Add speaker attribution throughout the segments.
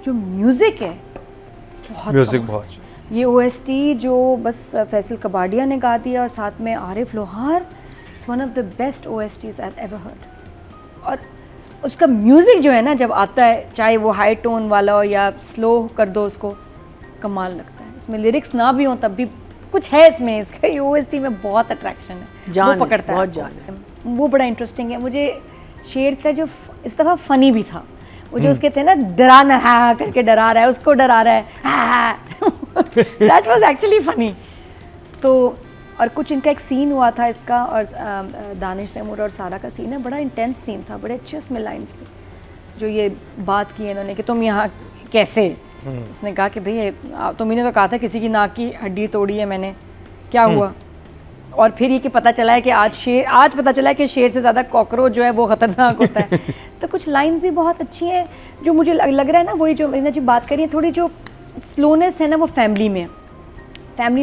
Speaker 1: जो म्यूज़िक है बहुत ये OST जो बस फैसल कबाडिया ने गा दिया और साथ में आरिफ लोहार, it's one of the best OSTs I have ever heard. और उसका म्यूज़िक जो है ना जब आता है, चाहे वो हाई टोन वाला हो या स्लो कर दो उसको, कमाल लगता है। इसमें लिरिक्स ना भी हों तब भी कुछ है इसमें, इसका ये OST में बहुत अट्रैक्शन है,
Speaker 2: जान
Speaker 1: वो पकड़ता है,
Speaker 2: बहुत जान है।
Speaker 1: वो बड़ा इंटरेस्टिंग है। मुझे शेर का जो इस दफ़ा फ़नी भी था, वो जो उसके थे ना डराना है करके डरा रहा है, उसको डरा रहा है, दैट वाज एक्चुअली फनी। तो और कुछ इनका एक सीन हुआ था इसका और दानिश तैमूर और सारा का सीन है, बड़ा इंटेंस सीन था, बड़े अच्छे उसमें लाइन्स थे जो ये बात की इन्होंने कि तुम यहाँ कैसे, उसने कहा कि भाई तुमने तो कहा था किसी की नाक की हड्डी तोड़ी है मैंने, क्या हुआ? और फिर ये कि पता चला है कि आज पता चला है कि शेर से ज़्यादा कॉकरोच जो है वो ख़तरनाक होता है। तो कुछ लाइंस भी बहुत अच्छी हैं जो मुझे लग रहा है ना, वही जो मैंने बात करी है, थोड़ी जो स्लोनेस है ना वो फैमिली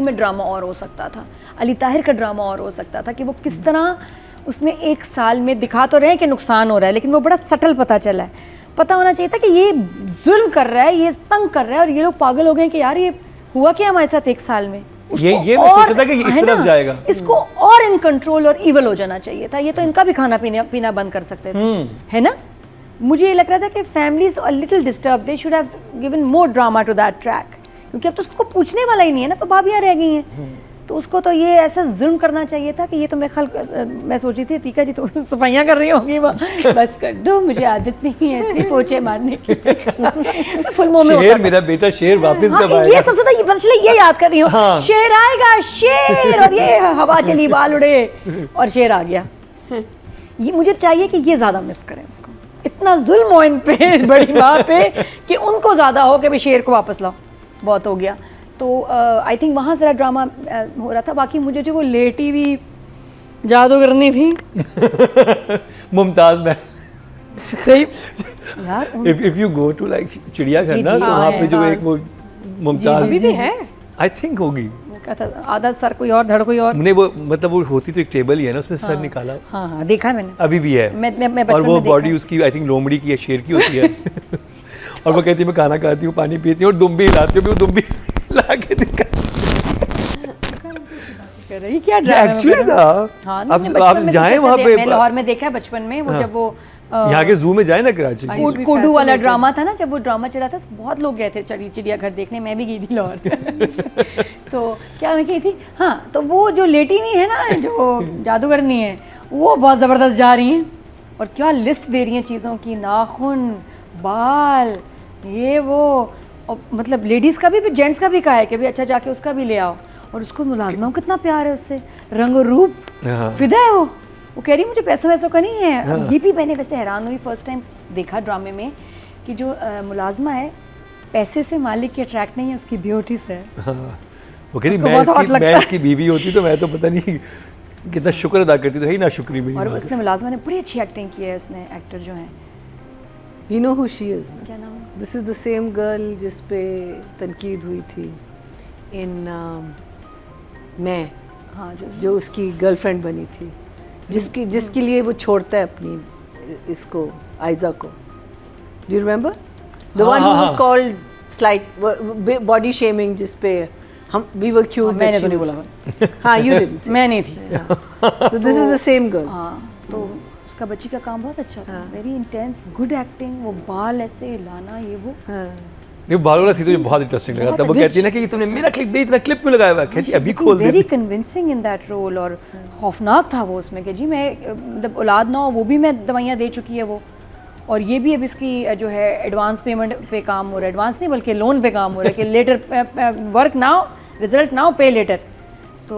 Speaker 1: में ड्रामा और हो सकता था, अली ताहिर का ड्रामा और हो सकता था कि वो किस तरह उसने एक साल में दिखा तो रहे हैं कि नुकसान हो रहा है, लेकिन वो बड़ा सटल पता चला है। पता होना चाहिए था कि ये जुल्म कर रहा है, ये तंग कर रहा है और ये लोग पागल हो गए कि यार ये हुआ क्या हमारे साथ एक साल में।
Speaker 3: ये मैं सोचा था कि ये इस तरफ जाएगा,
Speaker 1: इसको और इन कंट्रोल और इवल हो जाना चाहिए था। ये तो इनका भी खाना पीना बंद कर सकते थे, है ना? मुझे ये लग रहा था कि families a little disturb, they should have given more drama to that track, क्योंकि अब तो उसको पूछने वाला ही नहीं है ना, तो भाभियाँ रह गई हैं। तो उसको तो ये ऐसा जुल्म करना चाहिए था कि ये तो मैं सोच रही थी तीका जी तो सफाइयाँ कर रही होंगी, बस कर दो, मुझे आदत नहीं है ऐसे पोछे मारने की। फुल मुंह में
Speaker 3: शेर, मेरा बेटा शेर वापस कब आएगा?
Speaker 1: ये सबसे ये याद कर रही हूँ, शेर आएगा शेर, और ये हवा चली बाल उड़े और शेर आ गया। ये मुझे चाहिए कि ये ज़्यादा मिस करें उसको, इतना जुल्म हो इन पे बड़ी माँ पे कि उनको ज़्यादा हो कि भाई शेर को वापस लाओ, बहुत हो गया। तो आई थिंक वहाँ ज़रा ड्रामा हो रहा था। बाकी मुझे जो वो लेटी हुई जादूगरनी थी
Speaker 3: मुमताज़ में
Speaker 1: सही यार,
Speaker 3: if you go to like चिड़ियाघर ना, तो वहाँ पे जो एक वो मुमताज़
Speaker 2: भी है,
Speaker 3: आई थिंक होगी,
Speaker 1: क्या था, आधा सर कोई और धड़ कोई और,
Speaker 3: मैंने वो मतलब वो होती तो एक टेबल ही है ना, उसमें सर निकाला।
Speaker 1: हाँ देखा है मैंने,
Speaker 3: अभी भी है।
Speaker 1: मैं
Speaker 3: और वो बॉडी उसकी आई थिंक लोमड़ी की है, शेर की होती है। और वो कहती है मैं खाना खाती हूँ, पानी पीती हूँ और दुम भी हिलाती हूँ, वो दुम भी ला के दिखा
Speaker 1: रही क्या ड्रामा
Speaker 3: एक्चुअली था। आप जाएं वहाँ पे,
Speaker 1: मैं लाहौर में देखा है बचपन में, वो जब वो
Speaker 3: यहाँ के जू में जाए ना कराची,
Speaker 1: कोडू वाला ड्रामा था ना, जब वो ड्रामा चला था बहुत लोग गए थे चिड़ियाघर देखने, मैं भी गई थी लाहौर। तो क्या मैं गई थी, हाँ, तो वो जो लेटी हुई है ना, जो जादूगरनी है, वो बहुत ज़बरदस्त जा रही हैं और क्या लिस्ट दे रही हैं चीज़ों की, नाखून, बाल, ये वो, और मतलब लेडीज़ का भी जेंट्स का भी कहा है कि भाई अच्छा जाके उसका भी ले आओ। और उसको मुलाजमा को कितना प्यार है उससे, रंग रूप फिदा है वो कह रही मुझे पैसों वैसों का नहीं है। ये भी मैंने वैसे हैरान हुई फर्स्ट टाइम देखा ड्रामे में कि जो मुलाजमा है पैसे से मालिक की अट्रैक्ट नहीं है, उसकी ब्यूटी से है।
Speaker 3: वो कह रही मैं इसकी बीवी होती तो मैं तो पता नहीं कितना शुक्र अदा करती, तो है ही ना शुक्री मेरी।
Speaker 1: और उसने मुलाजमा ने बड़ी अच्छी एक्टिंग की है, उसने एक्टर जो है,
Speaker 2: You know who she is?
Speaker 1: क्या नाम है?
Speaker 2: This is the same girl जिस पे तनकीद हुई थी in मैं,
Speaker 1: हाँ
Speaker 2: जो उसकी गर्लफ्रेंड बनी थी, जिसके लिए वो छोड़ता है अपनी इसको आयजा को। Do you remember? The one who was called slight body shaming, जिस पे हम we were accused।
Speaker 1: मैंने तो नहीं बोला,
Speaker 2: हाँ you didn't।
Speaker 1: मैं नहीं थी।
Speaker 2: So this is the same girl।
Speaker 1: हाँ, तो उसका बच्ची का काम बहुत अच्छा था, वेरी इंटेंस, गुड एक्टिंग, वो बाल ऐसे हिलाना, ये वो।
Speaker 3: ये बाल वाला सीन मुझे बहुत इंटरेस्टिंग लगा था। वो कहती है ना कि तुमने मेरा क्लिप नहीं, इतना क्लिप क्यों लगाया हुआ है? कहती अभी खोल दे।
Speaker 1: Very convincing in that role, और खौफनाक था वो उसमें कि जी मैं मतलब औलाद ना हो, वो भी मैं दवाइयाँ दे चुकी है वो, और ये भी अब इसकी जो है एडवांस पेमेंट पे काम हो रहा है, एडवांस नहीं बल्कि लोन पे काम हो रहा है कि later work now result now pay later, तो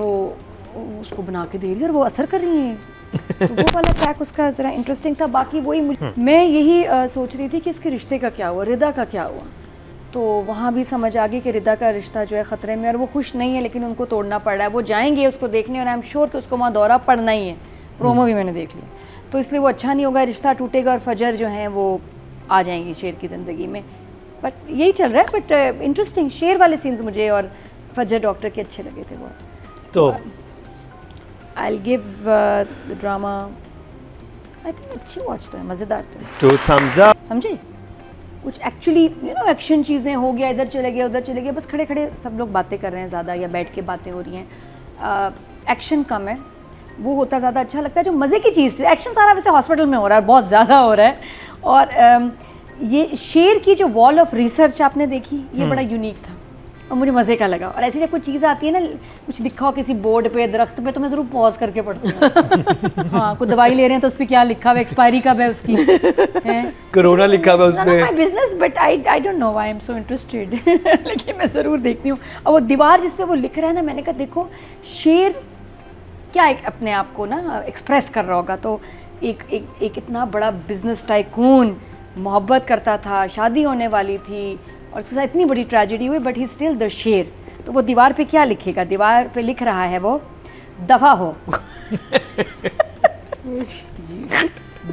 Speaker 1: उसको बना के दे रही है और वो असर कर रही हैं। तो वो वाला ट्रैक उसका ज़रा इंटरेस्टिंग था। बाकी वही मैं यही सोच रही थी कि इसके रिश्ते का क्या हुआ, रिदा का क्या हुआ। तो वहाँ भी समझ आ गई कि रिदा का रिश्ता जो है ख़तरे में, और वो खुश नहीं है, लेकिन उनको तोड़ना पड़ रहा है। वो जाएंगे उसको देखने, और आई एम श्योर कि उसको वहाँ दौरा पड़ना ही है, प्रोमो भी मैंने देख लिया, तो इसलिए वो अच्छा नहीं होगा, रिश्ता टूटेगा और फजर जो हैं वो आ जाएंगी शेर की ज़िंदगी में। बट यही चल रहा है। बट इंटरेस्टिंग शेर वाले सीन्स मुझे और फजर डॉक्टर के अच्छे लगे थे बहुत।
Speaker 3: तो
Speaker 1: I'll give the drama, I think अच्छी वॉच तो है, मज़ेदार तो है।
Speaker 3: 2 thumbs up।
Speaker 1: समझे? कुछ एक्चुअली एक्शन चीज़ें हो गया, इधर चले गए उधर चले गए, बस खड़े खड़े सब लोग बातें कर रहे हैं ज़्यादा या बैठ के बातें हो रही हैं, एक्शन कम है, वो होता ज़्यादा अच्छा लगता है। जो मज़े की चीज़ थी, एक्शन सारा वैसे हॉस्पिटल में हो रहा है, बहुत ज़्यादा हो रहा है। और ये शेर की जो वॉल ऑफ रिसर्च आपने देखी, ये बड़ा यूनिक था और मुझे मज़े का लगा। और ऐसी जब कोई चीज़ आती है ना, कुछ लिखा हो किसी बोर्ड पे, दरख्त पे, तो मैं ज़रूर पॉज करके पढ़ती हूँ। हाँ, कोई दवाई ले रहे हैं तो उस पर क्या लिखा हुआ, एक्सपायरी कब है उसकी, है
Speaker 3: कोरोना लिखा हुआ उस पे।
Speaker 1: My business, but I don't know why I am so interested. लेकिन मैं ज़रूर देखती हूँ। और वो दीवार जिस पे वो लिख रहा है ना, मैंने कहा देखो शेर क्या एक अपने आप को ना एक्सप्रेस कर रहा होगा। तो एक इतना बड़ा बिजनेस टाइकून मोहब्बत करता था, शादी होने वाली थी और उसके साथ इतनी बड़ी ट्रेजेडी हुई, बट ही स्टिल द शेर। तो वो दीवार पे क्या लिखेगा? दीवार पे लिख रहा है वो, दफा हो।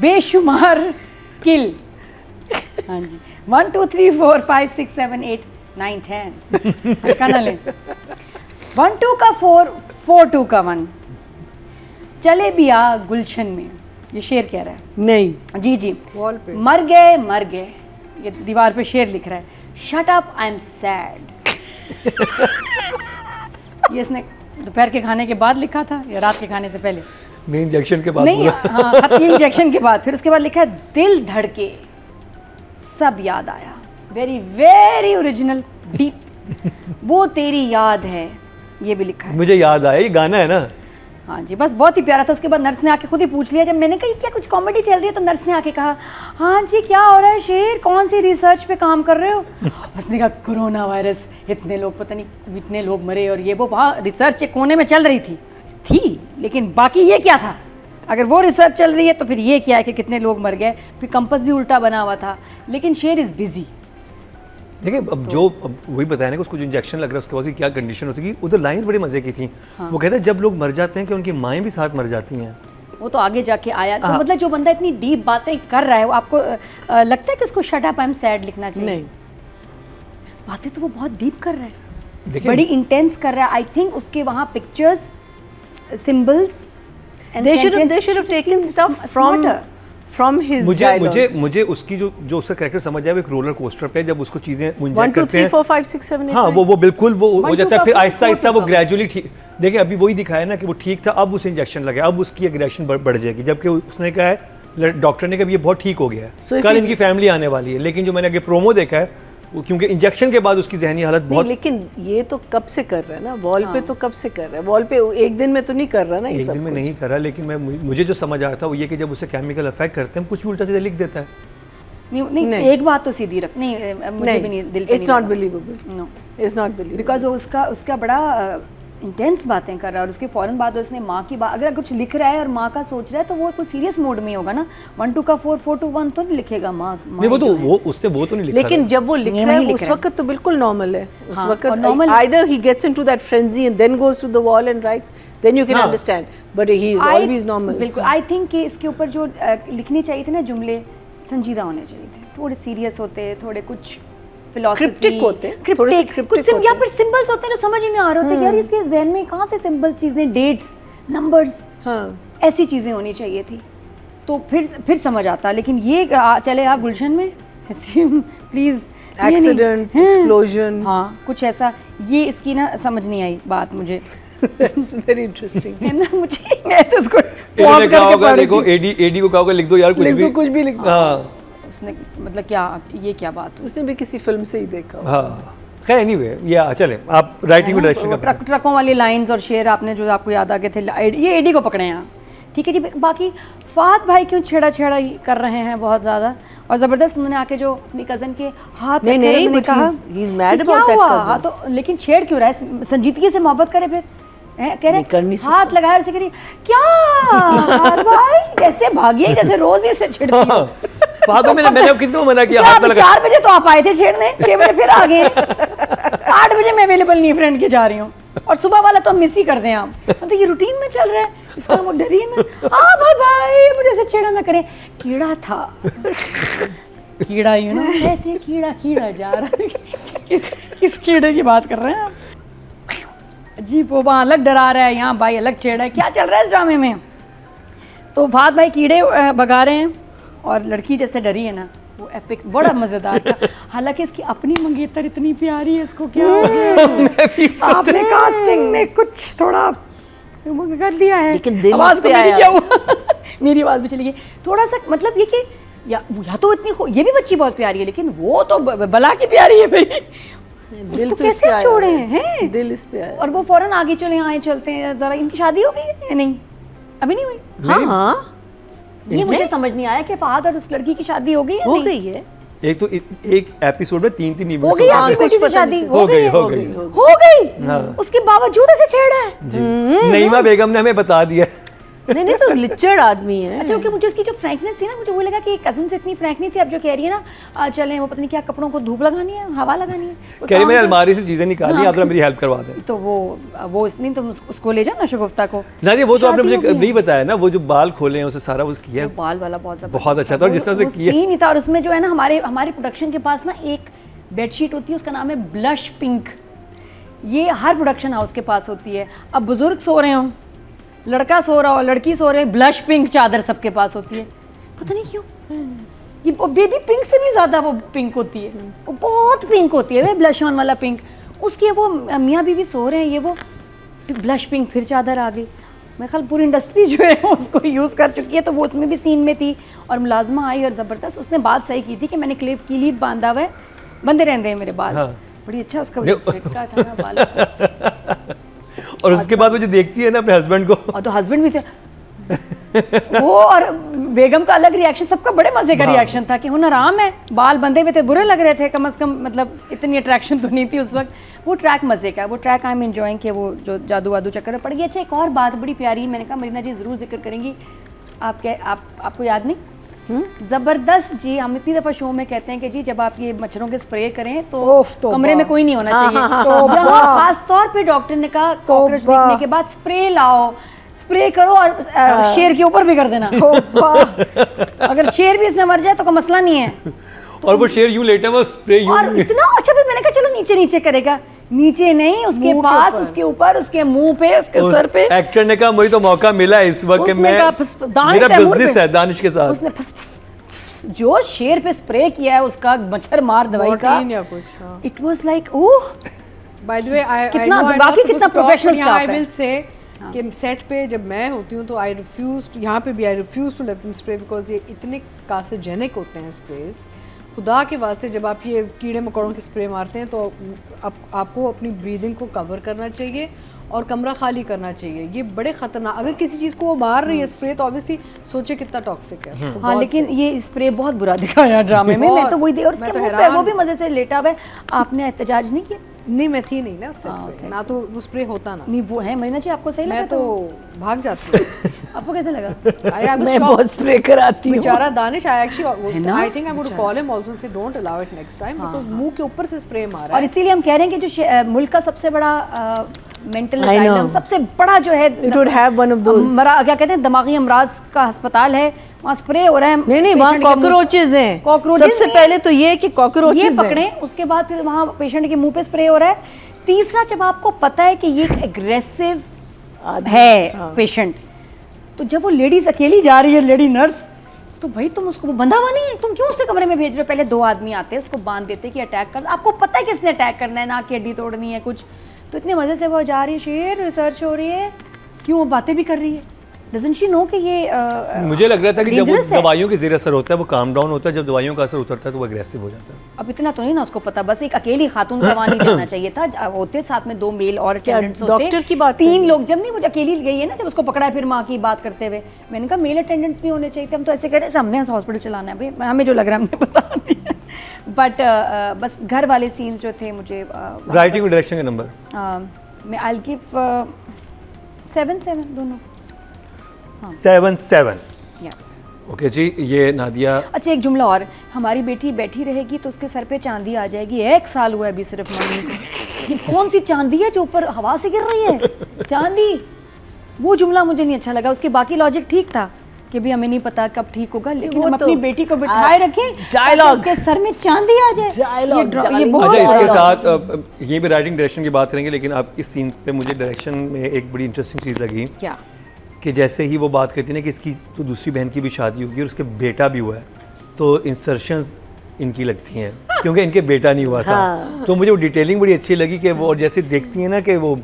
Speaker 1: बेशुमार किल। हाँ जी, 1 2 3 4 5 6 7 8 9 10 हल्का ना लें। 1 2 का 4 4 2 का 1 चले भी आ गुलशन में, ये शेर कह रहा है।
Speaker 2: नहीं,
Speaker 1: जी जी,
Speaker 2: वॉल पे
Speaker 1: मर गए, ये दीवार पे शेर लिख रहा है। Shut up I am sad. ये इसने दोपहर के खाने के बाद लिखा था या रात के खाने से पहले?
Speaker 3: नहीं, इंजेक्शन के बाद
Speaker 1: नहीं,
Speaker 3: पूरा।
Speaker 1: हाँ, खत ये इंजेक्शन के बाद। फिर उसके बाद लिखा है दिल धड़के सब याद आया। Very very original, deep. वो तेरी याद है, ये भी लिखा है।
Speaker 3: मुझे याद आया, ये गाना है ना।
Speaker 1: हाँ जी, बस बहुत ही प्यारा था। उसके बाद नर्स ने आके खुद ही पूछ लिया, जब मैंने कहा क्या कुछ कॉमेडी चल रही है, तो नर्स ने आके कहा हाँ जी क्या हो रहा है शेर, कौन सी रिसर्च पे काम कर रहे हो? उसने कहा कोरोना वायरस, इतने लोग पता नहीं इतने लोग मरे और ये वो। वहाँ रिसर्च एक कोने में चल रही थी, लेकिन बाकी ये क्या था? अगर वो रिसर्च चल रही है तो फिर ये क्या है कि कितने लोग मर गए, फिर कंपस भी उल्टा बना हुआ था। लेकिन शेर इज़ बिजी।
Speaker 3: देखिए अब जो अब वही बताया ना कि उसको जो इंजेक्शन लग रहा है उसके बाद उसकी क्या कंडीशन होती है। उधर लाइंस बड़ी मज़े की थी। वो कहते हैं जब लोग मर जाते हैं कि उनकी माएँ भी साथ मर जाती हैं।
Speaker 1: वो तो आगे जाके आया। तो मतलब जो बंदा इतनी डीप बातें कर रहा है, वो आपको लगता है कि उसको shut up I am sad लिखना चाहिए?
Speaker 2: नहीं,
Speaker 1: बातें तो वो बहुत डीप कर रहा है,
Speaker 3: देखिए
Speaker 1: बड़ी इंटेंस कर रहा है। आई थिंक उसके वहाँ pictures, symbols,
Speaker 2: they should have taken stuff from his dialogues.
Speaker 3: मुझे उसकी जो उसका कैरेक्टर समझ आया, वो एक रोलर कोस्टर पे जब उसको चीजें
Speaker 2: 1 2 3 4 5 6 7 8
Speaker 3: हाँ, वो बिल्कुल वो हो
Speaker 1: 1
Speaker 3: जाता है,
Speaker 1: 2
Speaker 3: फिर
Speaker 1: का
Speaker 3: आहिस्ता आहिस्ता
Speaker 1: 4
Speaker 3: वो
Speaker 1: का।
Speaker 3: ग्रेजुअली ठीक। देखिए अभी वही दिखाया ना कि वो ठीक था, अब उसे इंजेक्शन लगे, अब उसकी एग्रेशन बढ़ जाएगी। जबकि उसने कहा है, डॉक्टर ने कहा ये बहुत ठीक हो गया
Speaker 2: So
Speaker 3: है,
Speaker 2: if
Speaker 3: कल
Speaker 2: you-
Speaker 3: इनकी फैमिली आने वाली है। लेकिन जो मैंने आगे प्रोमो देखा है, वो क्योंकि इंजेक्शन के बाद उसकी जहनी हालत
Speaker 2: नहीं,
Speaker 3: बहुत।
Speaker 2: लेकिन ये तो कब से कर रहा है ना, वॉल पे तो कब से कर रहा है, वॉल पे एक दिन में तो नहीं कर रहा ना ये
Speaker 3: एक
Speaker 2: सब
Speaker 3: दिन में
Speaker 2: कुछ।
Speaker 3: नहीं करा, लेकिन मुझे जो समझ आया था वो ये कि जब उसे केमिकल अफेक्ट करते हैं, कुछ भी उल्टा सीधा लिख देता है।
Speaker 1: नहीं, एक बात तो सीधी रख, नहीं मुझे भी नहीं दिल पे
Speaker 2: it's not believable,
Speaker 1: no,
Speaker 2: it's not believable
Speaker 1: because उसका बड़ा इंटेंस बातें कर रहा है। और उसके फ़ौरन बाद उसने माँ की बात, अगर कुछ लिख रहा है और माँ का सोच रहा है तो वो कोई सीरियस मोड में ही होगा ना। 1 2 का 4 4 2 1 तो नहीं लिखेगा माँ।
Speaker 3: नहीं, वो तो उससे वो तो नहीं लिखा
Speaker 2: लेकिन
Speaker 3: था।
Speaker 2: जब वो लिख
Speaker 1: ये
Speaker 2: रहा
Speaker 1: नहीं
Speaker 2: है
Speaker 1: लिख
Speaker 2: उस
Speaker 1: रहा है।
Speaker 2: वक्त तो बिल्कुल नॉर्मल है। उस
Speaker 1: हाँ,
Speaker 2: वक्त
Speaker 1: और normal-
Speaker 2: either he gets into that frenzy and then goes to the wall and writes, then you can
Speaker 3: हाँ।
Speaker 2: understand, but he is always normal.
Speaker 1: बिल्कुल, आई थिंक कि इसके ऊपर जो लिखनी चाहिए थी ना जुमले, संजीदा होने चाहिए थे, थोड़े सीरियस होते, थोड़े कुछ फिलॉसफी
Speaker 2: Cryptic होते, थोड़े से
Speaker 1: क्रिप्टिक,
Speaker 2: cryptic
Speaker 1: कुछ या
Speaker 2: होते।
Speaker 1: फिर सिंबल्स होते हैं ना, समझ ही नहीं आ रहे होते कि यार इसके जहन में कहाँ से सिंबल चीज़ें, डेट्स, नंबर्स,
Speaker 2: हाँ,
Speaker 1: ऐसी चीज़ें होनी चाहिए थी तो फिर समझ आता। लेकिन ये चले आ गुलशन में प्लीज़,
Speaker 2: accident, explosion,
Speaker 1: हाँ कुछ ऐसा, ये इसकी ना समझ नहीं आई बात मुझे।
Speaker 2: that's very interesting.
Speaker 1: है ना, मुझे मैं तो उसको
Speaker 3: इन्होंने
Speaker 1: pause
Speaker 3: कहा
Speaker 1: करके
Speaker 3: होगा,
Speaker 1: पढ़ रही
Speaker 3: देखो
Speaker 1: थी।
Speaker 3: एडी को कहा होगा लिख दो यार
Speaker 2: लिख दो, कुछ भी लिख दो।
Speaker 3: हाँ
Speaker 1: उसने मतलब क्या, ये क्या बात हुई?
Speaker 2: उसने भी किसी फिल्म से ही देखा होगा।
Speaker 3: हाँ, खैर एनीवे, या चले आप राइटिंग में डायरेक्शन
Speaker 1: वो
Speaker 3: का
Speaker 1: ट्रकों वाली लाइंस और शेर आपने जो आपको याद आ गए थे, ये एडी को पकड़े हैं। ठीक है जी। बाकी फात भाई क्यों छेड़ा कर रहे हैं बहुत ज़्यादा, और ज़बरदस्त उन्होंने आके जो अपनी कज़न के हाथ
Speaker 2: नहीं,
Speaker 1: रखे,
Speaker 2: नहीं,
Speaker 1: उन्होंने
Speaker 2: but
Speaker 1: कहा
Speaker 2: he's mad
Speaker 1: कि क्या
Speaker 2: about that
Speaker 1: हुआ?
Speaker 2: cousin.
Speaker 1: हाँ, तो लेकिन छेड़ क्यों रहा है? संजीदगी से मोहब्बत करे फिर कह
Speaker 2: नहीं, कर नहीं
Speaker 1: रहे हाथ लगाया और उसे कह रही क्या फात भाई जैसे भागी जैसे रोज ही से छिड़ती हो।
Speaker 3: फादो मैंने अब कितने मना किया
Speaker 1: क्या
Speaker 3: हाथ
Speaker 1: अभी
Speaker 3: में लगा।
Speaker 1: 4 बजे तो आप आए थे छेड़ने, 6 बजे फिर आ गए, 8 बजे मैं अवेलेबल नहीं फ्रेंड के जा रही हूँ, और सुबह वाला तो हम मिस ही कर दें आप। मतलब ये रूटीन में चल रहा है, इसका वो डरी है ना। हाँ भाई भाई मुझे ऐसे छेड़ा ना करें, कीड़ा था, कीड़ा यू नो, ऐसे कीड़ा जा रहा है। किस कीड़े की बात कर रहे हैं आप? जी वो वहाँ अलग डरा रहा है, यहाँ भाई अलग छेड़ा है, क्या चल रहा है इस ड्रामे में? तो फात भाई कीड़े भगा रहे हैं और लड़की जैसे डरी है ना, वो एपिक बड़ा मजेदार था। हालांकि इसकी अपनी मंगेतर इतनी प्यारी है, इसको क्या हो गया? आपने कास्टिंग में कुछ थोड़ा कर दिया है,
Speaker 2: लेकिन दिल
Speaker 1: आवाज
Speaker 2: पे
Speaker 1: को मेरी
Speaker 2: आया।
Speaker 1: क्या हुआ? मेरी आवाज भी चली गई थोड़ा सा, मतलब ये कि या तो इतनी ये भी बच्ची बहुत प्यारी है, लेकिन वो तो बला की प्यारी है भाई।
Speaker 2: दिल
Speaker 1: उसको
Speaker 2: तो इस पे
Speaker 1: कैसे
Speaker 2: आया
Speaker 1: छोड़े
Speaker 2: है।
Speaker 1: हैं?
Speaker 2: दिल इस पे आया।
Speaker 1: और वो फौरन आगे चले आए, चलते हैं जरा। इनकी शादी हो गई है या नहीं? अभी नहीं हुई।
Speaker 2: हाँ हाँ
Speaker 1: ये मुझे समझ नहीं आया कि फहद और उस लड़की की शादी हो गई या
Speaker 2: हो
Speaker 1: नहीं?
Speaker 2: गई है।
Speaker 3: एक तो एक एपिसोड में 3
Speaker 1: हो गई
Speaker 3: इवेंट्स
Speaker 1: आपकी
Speaker 2: कुछ
Speaker 1: बेटी से
Speaker 2: पता
Speaker 1: शादी?
Speaker 2: नहीं
Speaker 3: हो गई
Speaker 1: हो गई।
Speaker 3: हाँ।
Speaker 1: उसके बावजूद ऐसे छेड़ा है।
Speaker 3: जी नईमा बेगम ने हमें बता दिया।
Speaker 2: नहीं नहीं, तो लिचड़ आदमी है।
Speaker 1: अच्छा, क्योंकि मुझे उसकी जो फ्रैंकनेस थी ना, मुझे वो लगा कि कजिन से इतनी फ्रैंक नहीं थी। अब जो कह रही है ना, चलें वो पता नहीं क्या कपड़ों को धूप लगानी है, हवा लगानी है, वो
Speaker 3: कह रही
Speaker 1: काम
Speaker 3: मैंने
Speaker 1: कर-
Speaker 3: अलमारी से चीजें निकाली, आप जरा मेरी हेल्प करवा दें।
Speaker 1: तो वो इसलिए तुम उसको ले जाओ ना, शगुफ्ता को।
Speaker 3: ना जी वो तो आपने
Speaker 1: शादी
Speaker 3: मुझे
Speaker 1: हो गई है।
Speaker 3: नहीं बताया ना, वो जो बाल खोले हैं उसे सारा उस किया
Speaker 1: वो बाल वाला बहुत
Speaker 3: बहुत अच्छा था, और जिस तरह से किया
Speaker 1: सीन ही था। और उसमें जो है ना, हमारे प्रोडक्शन के पास ना एक बेडशीट होती है, उसका नाम है ब्लश पिंक। ये हर प्रोडक्शन हाउस के पास होती है। अब बुजुर्ग सो रहे हो, लड़का सो रहा हो, लड़की सो रहे, ब्लश पिंक चादर सबके पास होती है। पता नहीं क्यों, ये बेबी पिंक से भी ज्यादा वो पिंक होती है, वो बहुत पिंक होती है, वो ब्लश ऑन वाला पिंक। उसकी वो मियाँ बीवी सो रहे हैं, ये वो ब्लश पिंक फिर चादर आ गई। मैं ख्याल पूरी इंडस्ट्री जो है उसको यूज़ कर चुकी है। तो वो उसमें भी सीन में थी, और मुलाजमा आई और ज़बरदस्त उसने बात सही की थी कि मैंने क्लिप बांधा हुआ है, बंदे रहते हैं मेरे बाल।
Speaker 3: हाँ।
Speaker 1: बड़ी अच्छा उसका
Speaker 3: नहीं।
Speaker 1: झटका था ना बाल का।
Speaker 3: और उसके बाद वो जो देखती है ना अपने हस्बैंड को,
Speaker 1: और तो हस्बैंड भी थे वो, और बेगम का अलग रिएक्शन, सबका बड़े मजे का रिएक्शन था कि हुनर आम है, बाल बंधे हुए थे, बुरे लग रहे थे कम से कम, मतलब इतनी अट्रैक्शन तो नहीं थी उस वक्त। वो ट्रैक मजे का, वो ट्रैक आई एम एंजॉइंग कि वो जो जादू वादू चक्कर में पड़ गई। अच्छा, एक और बात बड़ी प्यारी, मैंने कहा मरीना जी ज़रूर जिक्र करेंगी, आपको याद नहीं? जबरदस्त जी, हम इतनी दफ़ा शो में कहते हैं कि जी जब आप ये मच्छरों के स्प्रे करें तो कमरे में कोई नहीं होना चाहिए। तो खास तौर पे डॉक्टर ने कहा कॉकरोच दिखने के बाद स्प्रे लाओ, स्प्रे करो, और शेर के ऊपर भी कर देना। अगर शेर भी इसमें मर जाए तो कोई मसला नहीं है।
Speaker 3: और वो शेर यूं लेटा हुआ स्प्रे यूं
Speaker 1: और इतना अच्छा, फिर मैंने कहा चलो नीचे नीचे करेगा, नीचे नहीं, उसके पास, उसके ऊपर, उसके मुंह पे, उसके सर पे।
Speaker 3: एक्टर ने कहा मुझे तो मौका मिला है इस वक्त कि
Speaker 1: उसने
Speaker 3: मैं
Speaker 1: कहा, दानिश
Speaker 3: मेरा
Speaker 1: तैमूर
Speaker 3: बिजनेस
Speaker 1: पे।
Speaker 3: है दानिश के साथ।
Speaker 1: उसने जो शेर पे स्प्रे किया है उसका मच्छर मार दवाई का,
Speaker 4: या कुछ।
Speaker 1: It was like oh.
Speaker 4: By the way
Speaker 1: कितना बाकी कितना प्रोफेशनल स्टाफ
Speaker 4: आई
Speaker 1: है।
Speaker 4: विल से कि सेट पे जब मैं होती हूँ तो आई रिफ्यूज, यहाँ पे भी I refuse to let them spray, because ये इतने कार्सिनोजेनिक होते हैं स्प्रेज। खुदा के वास्ते जब आप ये कीड़े मकोड़ों के स्प्रे मारते हैं तो आपको अपनी ब्रीदिंग को कवर करना चाहिए और कमरा खाली करना चाहिए। ये बड़े ख़तरनाक, अगर किसी चीज़ को वो मार रही है स्प्रे, तो ऑब्वियसली सोचे कितना टॉक्सिक है। तो
Speaker 1: हाँ,
Speaker 4: बहुत
Speaker 1: लेकिन ये स्प्रे बहुत बुरा दिखाया ड्रामे में। मैं तो वही और
Speaker 4: मैं
Speaker 1: उसके
Speaker 4: तो
Speaker 1: मुंह पे
Speaker 4: हैरान
Speaker 1: वो भी मजे से लेटा हुआ है। आपने एहतजाज नहीं किया?
Speaker 4: नहीं, मैं थी नहीं ना उस सेट पे, ना तो वो स्प्रे होता ना।
Speaker 1: नहीं, वो है मरीना जी, आपको सही लगा?
Speaker 4: मैं तो भाग जाती हूँ।
Speaker 1: आपको कैसे लगा?
Speaker 2: मैं बहुत स्प्रे कराती हूँ।
Speaker 4: बेचारा दानिश, आई एक्चुअली
Speaker 1: ना?
Speaker 4: I think I would call him also say don't allow it next time, because मुंह के ऊपर से स्प्रे मारा
Speaker 1: और
Speaker 4: है।
Speaker 1: इसीलिए हम कह रहे हैं कि जो मुल्क का सबसे बड़ा मेंटल
Speaker 2: I know.
Speaker 1: असाइलम, सबसे बड़ा जो है,
Speaker 2: It would have one of those.
Speaker 1: क्या कहते हैं, दिमागी अमराज का अस्पताल है, वहाँ स्प्रे हो रहा है।
Speaker 2: नहीं, वहाँ
Speaker 1: patient के मुंह-
Speaker 2: कॉकरोचेज हैं।
Speaker 1: Cockroaches
Speaker 2: सबसे
Speaker 1: नहीं
Speaker 2: पहले तो ये कि
Speaker 1: ये
Speaker 2: कॉकरोचेज
Speaker 1: पकड़े, उसके बाद फिर वहाँ पेशेंट के मुंह पे स्प्रे हो रहा है। तीसरा, जब आपको पता है कि ये एक एग्रेसिव है पेशेंट, तो जब वो लेडीज अकेली जा रही है, लेडी नर्स, तो भाई तुम उसको, वो बंधा हुआ नहीं है, तुम क्यों उसके कमरे में भेज रहे हो? पहले 2 आदमी आते हैं, उसको बांध देते हैं कि अटैक कर, आपको पता है किसने अटैक करना है, नाक की हड्डी तोड़नी है कुछ, तो इतने मजे से वो जा रही है, शेर रिसर्च हो रही है, क्यों वो बातें भी कर रही है। डजंट शी नो कि ये
Speaker 3: मुझे लग रहा था कि जब वो
Speaker 1: dangerous है।
Speaker 3: दवाइयों के ज़ेर असर होता है वो काम डाउन होता है, जब दवाइयों का असर उतरता है तो वो एग्रेसिव हो जाता है।
Speaker 1: अब इतना तो नहीं ना उसको पता, बस एक अकेली खातून से वहाँ नहीं जाना चाहिए था, होते साथ में 2 मेल और अटेंडेंट्स होते,
Speaker 2: डॉक्टर की बात
Speaker 1: 3 लोग। जब नहीं वो अकेली गई है ना, जब उसको पकड़ा है फिर माँ की बात करते हुए, मैंने कहा मेल अटेंडेंट्स भी होने चाहिए थे। हम तो ऐसे कह रहे हैं हमने हॉस्पिटल चलाना है भाई, हमें जो लग रहा है हमने बता दिया। बट बस घर वाले सीन्स जो थे मुझे
Speaker 3: राइटिंग और डायरेक्शन का नंबर
Speaker 1: मैं आई गिव 7 दोनों।
Speaker 3: 7
Speaker 1: या
Speaker 3: ओके जी। ये नादिया,
Speaker 1: अच्छा, एक जुमला और, हमारी बेटी बैठी रहेगी तो उसके सर पे चांदी आ जाएगी। 1 साल हुआ है अभी सिर्फ मम्मी को। ये कौन सी चांदी है जो ऊपर हवा से गिर रही है? चांदी, वो जुमला मुझे नहीं अच्छा लगा। उसके बाकी लॉजिक ठीक था कि भी हमें नहीं पता कब ठीक होगा, लेकिन
Speaker 2: वो
Speaker 1: हम
Speaker 2: तो
Speaker 1: अपनी बेटी को बिठाए रखें
Speaker 2: dialogue।
Speaker 1: उसके सर में चांदी आ जाए।
Speaker 2: Dialogue,
Speaker 1: ये
Speaker 2: darling।
Speaker 1: बहुत
Speaker 3: अच्छा इसके
Speaker 1: dialogue।
Speaker 3: साथ ये भी राइटिंग डायरेक्शन की बात करेंगे, लेकिन आप इस सीन पे मुझे डायरेक्शन में एक बड़ी इंटरेस्टिंग चीज़ लगी
Speaker 1: क्या
Speaker 3: कि जैसे ही वो बात करती है ना कि इसकी तो दूसरी बहन की भी शादी होगी और उसके बेटा भी हुआ है, तो इंसर्शंस इनकी लगती हैं क्योंकि इनके बेटा नहीं हुआ था। तो मुझे वो डिटेलिंग बड़ी अच्छी लगी कि वो और जैसे देखती हैं ना कि वो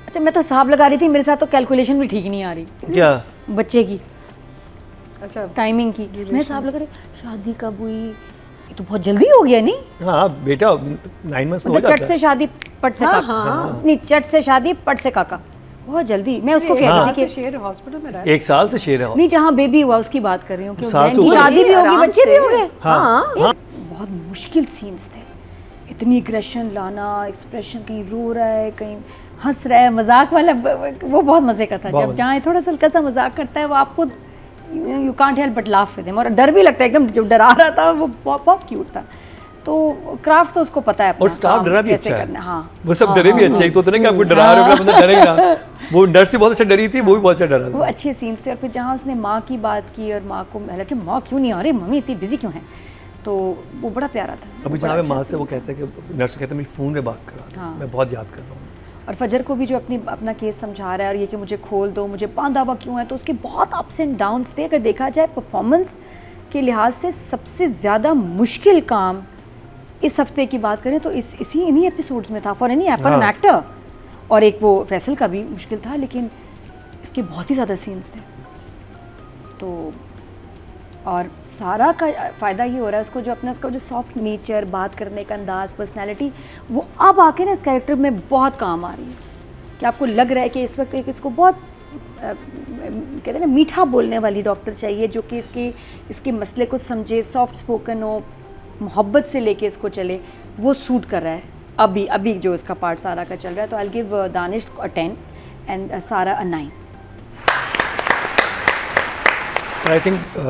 Speaker 1: अच्छा, मैं तो हिसाब लगा रही थी, मेरे साथ तो कैलकुलेशन भी ठीक नहीं आ रही
Speaker 3: क्या
Speaker 1: बच्चे की
Speaker 4: अच्छा
Speaker 1: टाइमिंग की। मैं हिसाब लगा रही शादी कब हुई, ये तो बहुत जल्दी हो गया नहीं?
Speaker 3: हाँ बेटा 9 months में हो
Speaker 1: मतलब
Speaker 3: जाता
Speaker 1: चट
Speaker 3: है।
Speaker 1: से शादी पट से काका, नहीं चट से शादी पट से काका, बहुत जल्दी। मैं उसको कह रही थी
Speaker 4: से
Speaker 1: कि
Speaker 4: शेर हॉस्पिटल में रहा
Speaker 3: 1 साल से शेर है।
Speaker 1: नहीं, जहाँ बेबी हुआ उसकी बात कर रही हूँ कि
Speaker 3: साल
Speaker 1: बहन
Speaker 3: से
Speaker 1: की
Speaker 3: ऊपर।
Speaker 1: शादी भी होगी,
Speaker 2: आराम
Speaker 1: बच्चे भी
Speaker 2: से।
Speaker 1: हो गए।
Speaker 3: हाँ
Speaker 1: बहुत मुश्किल सीन्स थे, इतनी एग्रेशन लाना, एक्सप्रेशन कहीं रो रहा है कहीं हंस रहा है, मजाक वाला वो बहुत मजे का था। जब जहाँ थोड़ा सा हल्का सा मजाक करता है वो आपको you can't help but laugh with him, और डर भी लगता है एकदम, जो डरा रहा था वो बहुत क्यूट था। तो क्राफ्ट तो उसको पता है अपना
Speaker 3: और स्टाफ
Speaker 1: काम
Speaker 3: डरा भी
Speaker 1: कैसे
Speaker 3: अच्छा
Speaker 1: करना
Speaker 3: है।
Speaker 1: हाँ,
Speaker 3: वो सब डरे भी अच्छे, एक तो होता है ना कि आपको डरा रहे हो बंदा डरेगा, वो डर से बहुत अच्छा डरी थी, वो भी बहुत अच्छा डरा
Speaker 1: वो
Speaker 3: था।
Speaker 1: अच्छे सीन्स थे। और फिर जहाँ उसने माँ की बात की और माँ को, हालांकि माँ क्यों नहीं आ रही, मम्मी इतनी बिजी क्यों है, तो वो बड़ा प्यारा था।
Speaker 3: अभी
Speaker 1: वो
Speaker 3: जहाँ
Speaker 1: बड़ा
Speaker 3: पे माँ
Speaker 1: अच्छा
Speaker 3: से वो कहता है कि नर्स कहता है मेरी फ़ोन पे बात करा,
Speaker 1: हाँ।
Speaker 3: मैं बहुत याद कर रहा हूँ।
Speaker 1: और फजर को भी जो अपना केस समझा रहा है, और ये कि मुझे खोल दो, मुझे बांधा हुआ क्यों है, तो उसके बहुत अप्स एंड डाउन्स थे। अगर देखा जाए परफॉर्मेंस के लिहाज से सबसे ज़्यादा मुश्किल काम इस हफ्ते की बात करें तो इन्हीं एपिसोड्स में था फॉर एन एक्टर। और एक वो फैसल का भी मुश्किल था, लेकिन इसके बहुत ही ज़्यादा सीन्स थे। तो और सारा का फ़ायदा ये हो रहा है उसको, जो अपना उसका जो सॉफ्ट नेचर, बात करने का अंदाज़, पर्सनैलिटी, वो अब आके ना इस कैरेक्टर में बहुत काम आ रही है। कि आपको लग रहा है कि इस वक्त एक इसको बहुत कहते हैं ना मीठा बोलने वाली डॉक्टर चाहिए, जो कि इसके मसले को समझे, सॉफ्ट स्पोकन हो, मोहब्बत से लेके इसको चले, वो सूट कर रहा है अभी जो इसका पार्ट सारा का चल रहा है। तो I will give Danish a 10 and सारा a 9।
Speaker 3: I think